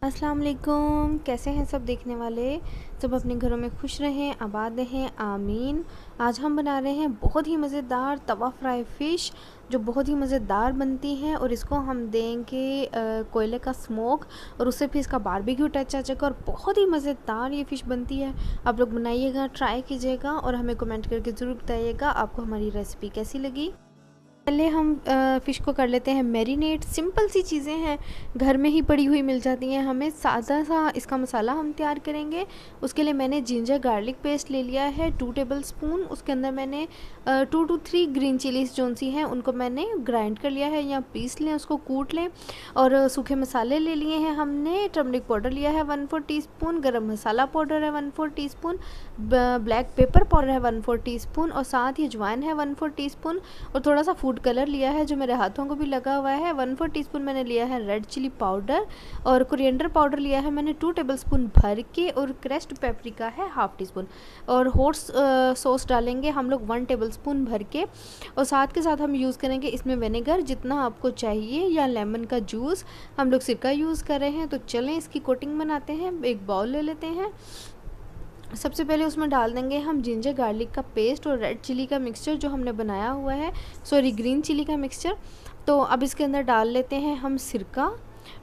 अस्सलाम वालेकुम। कैसे हैं सब देखने वाले। सब अपने घरों में खुश रहें, आबाद रहें, आमीन। आज हम बना रहे हैं बहुत ही मज़ेदार तवा फ्राई फ़िश, जो बहुत ही मज़ेदार बनती हैं। और इसको हम देंगे कोयले का स्मोक, और उससे फिर इसका बारबेक्यू टच आ जाएगा और बहुत ही मज़ेदार ये फ़िश बनती है। आप लोग बनाइएगा, ट्राई कीजिएगा और हमें कमेंट करके ज़रूर बताइएगा आपको हमारी रेसिपी कैसी लगी। पहले हम फ़िश को कर लेते हैं मैरिनेट। सिंपल सी चीज़ें हैं, घर में ही पड़ी हुई मिल जाती हैं हमें। सादा सा इसका मसाला हम तैयार करेंगे। उसके लिए मैंने जिंजर गार्लिक पेस्ट ले लिया है 2 टेबलस्पून। उसके अंदर मैंने 2 to 3 ग्रीन चिलीज़ जोन सी हैं उनको मैंने ग्राइंड कर लिया है या पीस लें, उसको कूट लें। और सूखे मसाले ले लिए हैं हमने। टर्मरिक पाउडर लिया है 1/4 टीस्पून, गरम मसाला पाउडर है 1/4 टीस्पून, ब्लैक पेपर पाउडर है 1/4 टीस्पून, और साथ ही अजवाइन है 1/4 टीस्पून, और थोड़ा सा फूड कलर लिया है जो मेरे हाथों को भी लगा हुआ है 1/4 टीस्पून। मैंने लिया है रेड चिली पाउडर, और कोरिएंडर पाउडर लिया है मैंने 2 टेबलस्पून भर के, और क्रश्ड पेपरिका है 1/2 टीस्पून, और हॉट सॉस डालेंगे हम लोग 1 टेबलस्पून भर के। और साथ के साथ हम यूज़ करेंगे इसमें विनेगर जितना आपको चाहिए, या लेमन का जूस। हम लोग सिरका यूज़ कर रहे हैं। तो चलें इसकी कोटिंग बनाते हैं। एक बाउल ले लेते हैं। सबसे पहले उसमें डाल देंगे हम जिंजर गार्लिक का पेस्ट और रेड चिली का मिक्सचर जो हमने बनाया हुआ है, सॉरी ग्रीन चिली का मिक्सचर। तो अब इसके अंदर डाल लेते हैं हम सिरका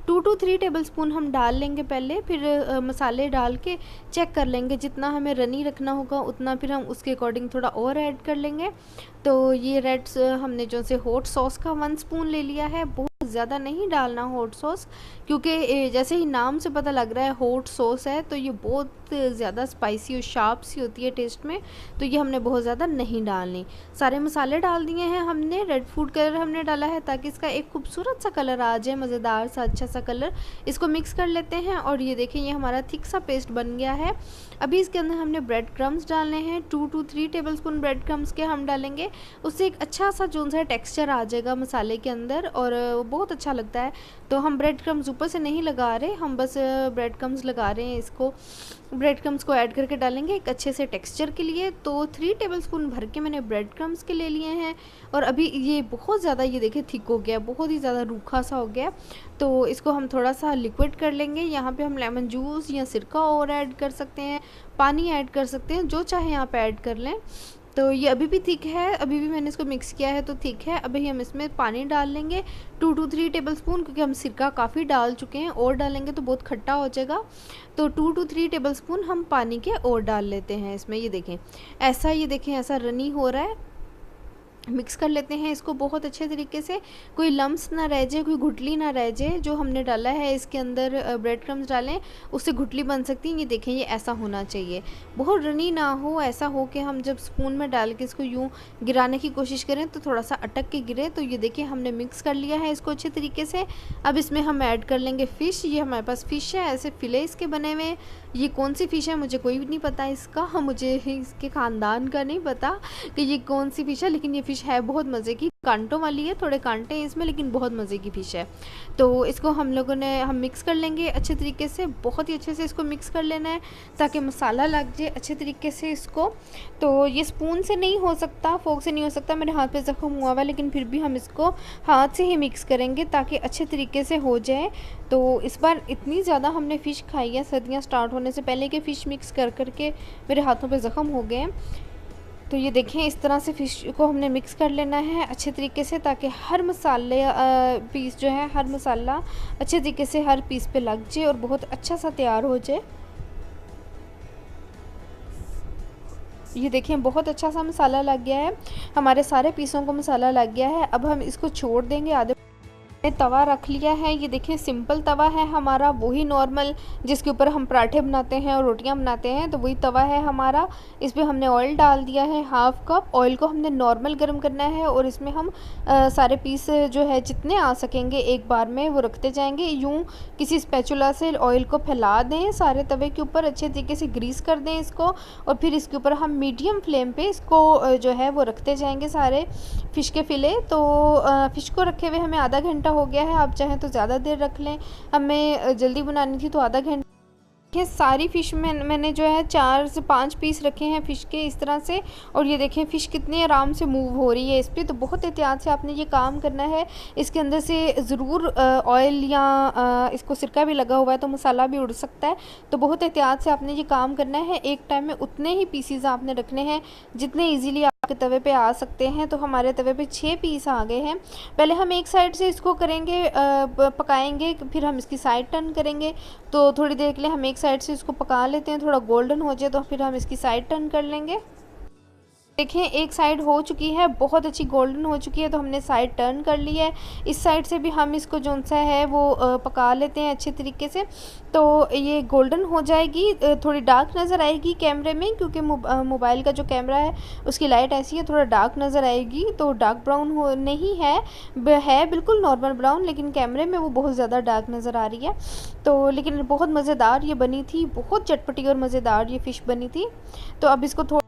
2 to 3 टेबलस्पून हम डाल लेंगे पहले। फिर मसाले डाल के चेक कर लेंगे, जितना हमें रनी रखना होगा उतना फिर हम उसके अकॉर्डिंग थोड़ा और ऐड कर लेंगे। तो ये हमने जो से हॉट सॉस का 1 स्पून ले लिया है। बहुत ज़्यादा नहीं डालना हॉट सॉस, क्योंकि जैसे ही नाम से पता लग रहा है हॉट सॉस है, तो ये बहुत ज़्यादा स्पाइसी और शार्प सी होती है टेस्ट में। तो ये हमने बहुत ज़्यादा नहीं डालनी। सारे मसाले डाल दिए हैं हमने। रेड फूड कलर हमने डाला है ताकि इसका एक खूबसूरत सा कलर आ जाए, मज़ेदार सा अच्छा सा कलर। इसको मिक्स कर लेते हैं, और ये देखें ये हमारा थिक सा पेस्ट बन गया है। अभी इसके अंदर हमने ब्रेड क्रम्स डालने हैं 2 to 3 टेबलस्पून ब्रेड क्रम्स के हम डालेंगे। उससे एक अच्छा सा जो सा टेक्सचर आ जाएगा मसाले के अंदर, और बहुत अच्छा लगता है। तो हम ब्रेड क्रम्स ऊपर से नहीं लगा रहे, हम बस ब्रेड क्रम्स लगा रहे हैं। इसको ब्रेड क्रम्स को ऐड करके डालेंगे एक अच्छे से टेक्सचर के लिए। तो 3 टेबलस्पून भर के मैंने ब्रेड क्रम्स के ले लिए हैं। और अभी ये बहुत ज़्यादा, ये देखिए थिक हो गया, बहुत ही ज़्यादा रूखा सा हो गया। तो इसको हम थोड़ा सा लिक्विड कर लेंगे। यहाँ पे हम लेमन जूस या सिरका और ऐड कर सकते हैं, पानी ऐड कर सकते हैं, जो चाहे आप ऐड कर लें। तो ये अभी भी थिक है, अभी भी मैंने इसको मिक्स किया है तो थिक है। अभी हम इसमें पानी डाल लेंगे 2 to 3 टेबलस्पून, क्योंकि हम सिरका काफ़ी डाल चुके हैं, और डालेंगे तो बहुत खट्टा हो जाएगा। तो 2 to 3 टेबलस्पून हम पानी के और डाल लेते हैं इसमें। ये देखें ऐसा, ये देखें ऐसा रनी हो रहा है। मिक्स कर लेते हैं इसको बहुत अच्छे तरीके से, कोई लम्स ना रह जाए, कोई गुठली ना रह जाए। जो हमने डाला है इसके अंदर ब्रेड क्रम्स डालें, उससे गुठली बन सकती है। ये देखें ये ऐसा होना चाहिए, बहुत रनी ना हो। ऐसा हो कि हम जब स्पून में डाल के इसको यूँ गिराने की कोशिश करें तो थोड़ा सा अटक के गिरे। तो ये देखिए हमने मिक्स कर लिया है इसको अच्छे तरीके से। अब इसमें हम ऐड कर लेंगे फ़िश। ये हमारे पास फ़िश है, ऐसे फ़िले इसके बने हुए। ये कौन सी फ़िश है मुझे कोई भी नहीं पता इसका, मुझे इसके ख़ानदान का नहीं पता कि ये कौन सी फ़िश है, लेकिन ये फ़िश है बहुत मज़े की। कांटों वाली है, थोड़े कांटे हैं इसमें, लेकिन बहुत मज़े की फ़िश है। तो इसको हम मिक्स कर लेंगे अच्छे तरीके से। बहुत ही अच्छे से इसको मिक्स कर लेना है ताकि मसाला लग जाए अच्छे तरीके से इसको। तो ये स्पून से नहीं हो सकता, फोक से नहीं हो सकता, मेरे हाथ पे ज़ख्म हुआ हुआ है, लेकिन फिर भी हम इसको हाथ से ही मिक्स करेंगे ताकि अच्छे तरीके से हो जाए। तो इस बार इतनी ज़्यादा हमने फ़िश खाई है सर्दियाँ स्टार्ट होने से पहले कि फ़िश मिक्स कर करके मेरे हाथों पे ज़ख्म हो गए हैं। तो ये देखें इस तरह से फ़िश को हमने मिक्स कर लेना है अच्छे तरीके से, ताकि हर मसाले पीस जो है, हर मसाला अच्छे तरीके से हर पीस पे लग जाए और बहुत अच्छा सा तैयार हो जाए। ये देखें बहुत अच्छा सा मसाला लग गया है, हमारे सारे पीसों को मसाला लग गया है। अब हम इसको छोड़ देंगे आधे। तवा रख लिया है, ये देखिए सिंपल तवा है हमारा, वही नॉर्मल जिसके ऊपर हम पराठे बनाते हैं और रोटियां बनाते हैं, तो वही तवा है हमारा। इस पर हमने ऑयल डाल दिया है 1/2 कप। ऑयल को हमने नॉर्मल गर्म करना है, और इसमें हम सारे पीस जो है जितने आ सकेंगे एक बार में वो रखते जाएंगे। यूँ किसी स्पैचुला से ऑयल को फैला दें सारे तवे के ऊपर, अच्छे तरीके से ग्रीस कर दें इसको, और फिर इसके ऊपर हम मीडियम फ्लेम पे इसको जो है वो रखते जाएंगे सारे फ़िश के फ़िले। तो फ़िश को रखे हुए हमें आधा घंटा हो गया है, आप चाहें तो ज़्यादा देर रख लें। हमें जल्दी बनानी थी तो आधा घंटा ये सारी फ़िश मैंने जो है 4 से 5 पीस रखे हैं फ़िश के इस तरह से। और ये देखें फ़िश कितनी आराम से मूव हो रही है इस पे। तो बहुत एहतियात से आपने ये काम करना है। इसके अंदर से ज़रूर ऑयल या इसको सिरका भी लगा हुआ है तो मसाला भी उड़ सकता है। तो बहुत एहतियात से आपने ये काम करना है। एक टाइम में उतने ही पीसीज आपने रखने हैं जितने ईजीली आपके तवे पे आ सकते हैं। तो हमारे तवे पे 6 पीस आ गए हैं। पहले हम एक साइड से इसको करेंगे, पकाएंगे, फिर हम इसकी साइड टर्न करेंगे। तो थोड़ी देर के लिए हम एक साइड से इसको पका लेते हैं, थोड़ा गोल्डन हो जाए तो फिर हम इसकी साइड टर्न कर लेंगे। देखें एक साइड हो चुकी है, बहुत अच्छी गोल्डन हो चुकी है, तो हमने साइड टर्न कर ली है। इस साइड से भी हम इसको जो सा है वो पका लेते हैं अच्छे तरीके से। तो ये गोल्डन हो जाएगी, थोड़ी डार्क नज़र आएगी कैमरे में, क्योंकि मोबाइल का जो कैमरा है उसकी लाइट ऐसी है, थोड़ा डार्क नज़र आएगी। तो डार्क ब्राउन हो नहीं है, है बिल्कुल नॉर्मल ब्राउन, लेकिन कैमरे में वो बहुत ज़्यादा डार्क नज़र आ रही है। तो लेकिन बहुत मज़ेदार ये बनी थी, बहुत चटपटी और मज़ेदार ये फ़िश बनी थी। तो अब इसको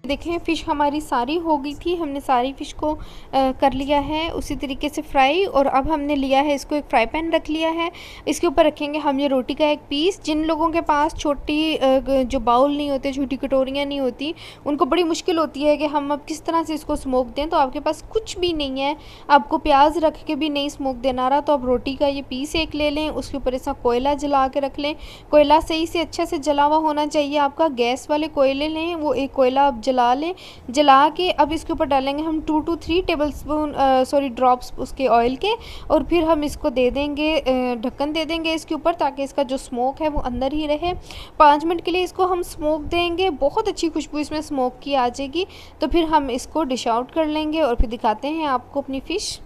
देखें फ़िश हमारी सारी हो गई थी, हमने सारी फ़िश को कर लिया है उसी तरीके से फ्राई। और अब हमने लिया है इसको, एक फ्राई पैन रख लिया है, इसके ऊपर रखेंगे हम ये रोटी का एक पीस। जिन लोगों के पास छोटी जो बाउल नहीं होते, छोटी कटोरियाँ नहीं होती, उनको बड़ी मुश्किल होती है कि हम अब किस तरह से इसको स्मोक दें। तो आपके पास कुछ भी नहीं है, आपको प्याज रख के भी नहीं स्मोक देना रहा, तो आप रोटी का ये पीस एक ले लें, उसके ऊपर ऐसा कोयला जला के रख लें। कोयला सही से अच्छा से जला हुआ होना चाहिए आपका, गैस वाले कोयले लें, वो एक कोयला आप जला लें। जला के अब इसके ऊपर डालेंगे हम 2 to 3 टेबलस्पून ड्रॉप्स उसके ऑयल के। और फिर हम इसको दे देंगे, ढक्कन दे देंगे इसके ऊपर, ताकि इसका जो स्मोक है वो अंदर ही रहे। 5 मिनट के लिए इसको हम स्मोक देंगे, बहुत अच्छी खुशबू इसमें स्मोक की आ जाएगी। तो फिर हम इसको डिश आउट कर लेंगे और फिर दिखाते हैं आपको अपनी फ़िश।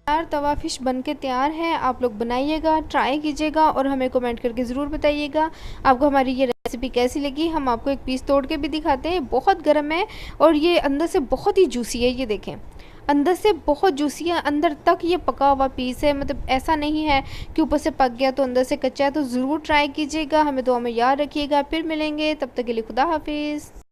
यार तवा फ़िश बन के तैयार है, आप लोग बनाइएगा, ट्राई कीजिएगा और हमें कमेंट करके ज़रूर बताइएगा आपको हमारी ये रेसिपी कैसी लगी। हम आपको एक पीस तोड़ के भी दिखाते हैं, बहुत गर्म है और ये अंदर से बहुत ही जूसी है। ये देखें अंदर से बहुत जूसी है, अंदर तक ये पका हुआ पीस है, मतलब ऐसा नहीं है कि ऊपर से पक गया तो अंदर से कच्चा है। तो ज़रूर ट्राई कीजिएगा, हमें दुआ में याद रखिएगा। फिर मिलेंगे, तब तक के लिए खुदा हाफिज़।